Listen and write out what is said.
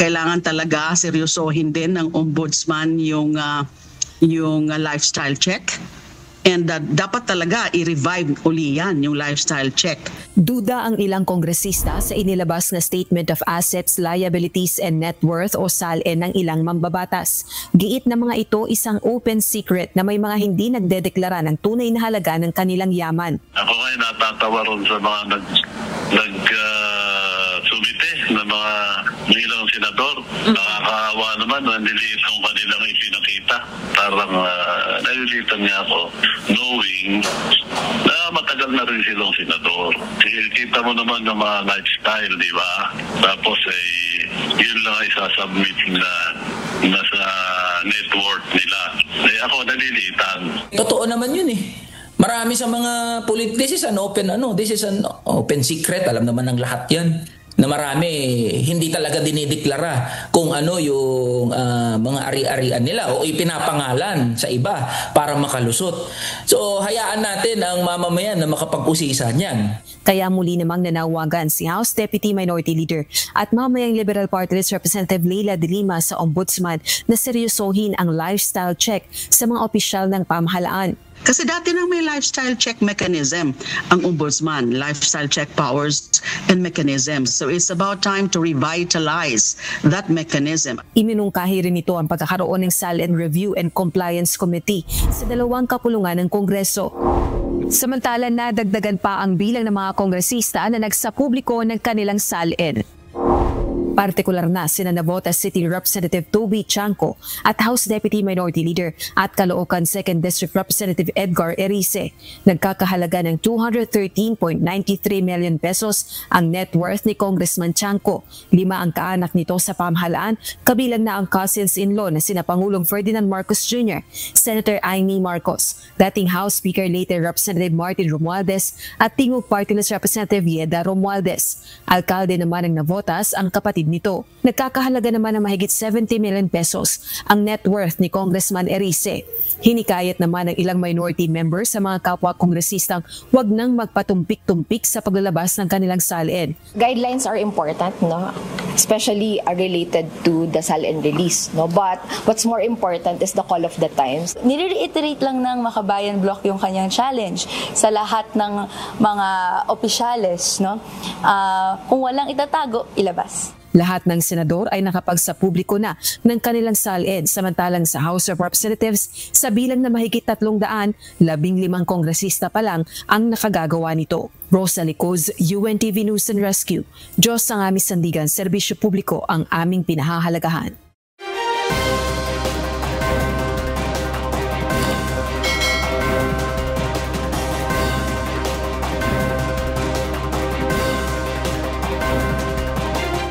kailangan talaga seryosohin din ng ombudsman yung lifestyle check. And dapat talaga i-revive uli yan, yung lifestyle check. Duda ang ilang kongresista sa inilabas na Statement of Assets, Liabilities and Net Worth o SALN ng ilang mambabatas. Giit na mga ito isang open secret na may mga hindi nagdedeklara ng tunay na halaga ng kanilang yaman. Ako ngayon natatawa ron sa mga sumite na mga ilang senador. Nakakaawa naman, nandiliit ang kanilang ipinakita. Parang nalilitan niya ako knowing na matagal na rin silang senador. Kita mo naman yung mga lifestyle, di ba? Tapos yun lang ay sasubmit na sa net worth nila. Ako nalilitan. Totoo naman yun eh. Marami sa mga this is an open secret, alam naman ng lahat yan. Na marami hindi talaga dinideklara kung ano yung mga ari-arian nila o ipinapangalan sa iba para makalusot. So hayaan natin ang mamamayan na makapag-usisa niyan. Kaya muli namang nanawagan si House Deputy Minority Leader at mamayang Liberal Party List Representative Leila de Lima sa Ombudsman na seryosohin ang lifestyle check sa mga opisyal ng pamahalaan. Kasi dati nang may lifestyle check mechanism ang ombudsman, lifestyle check powers and mechanisms. So it's about time to revitalize that mechanism. Iminungkahi rin ito ang pagkakaroon ng SALN Review and Compliance Committee sa dalawang kapulungan ng Kongreso. Samantala, nadagdagan pa ang bilang ng mga kongresista na nagsapubliko ng kanilang SALN. Partikular na sina Navotas City Representative Toby Chanco at House Deputy Minority Leader at Caloocan 2nd District Representative Edgar Erice. Nagkakahalaga ng 213.93 million pesos ang net worth ni Congressman Chanco. 5 ang kaanak nito sa pamahalaan, kabilang na ang cousins-in-law na sina Pangulong Ferdinand Marcos Jr., Senator Amy Marcos, dating House Speaker later Representative Martin Romualdez at Tingog Party List Representative Yeda Romualdez. Alkalde naman ng Navotas ang kapatid nito. Nagkakahalaga naman ng mahigit 70 million pesos ang net worth ni Congressman Erice. Hinikayat naman ng ilang minority members sa mga kapwa kongresistang wag nang magpatumpik-tumpik sa paglalabas ng kanilang SALN. Guidelines are important, no? Especially related to the SALN release, no? But what's more important is the call of the times. Nire-reiterate lang ng Makabayan Bloc yung kanyang challenge sa lahat ng mga opisyales, no? Kung walang itatago, ilabas. Lahat ng senador ay nakapagsapubliko na ng kanilang SALN, samantalang sa House of Representatives, sa bilang na mahigit 300, 15 kongresista pa lang ang nakagagawa nito. Rosa Licoz, UNTV News and Rescue. Diyos ang aming sandigan, serbisyo publiko ang aming pinahahalagahan.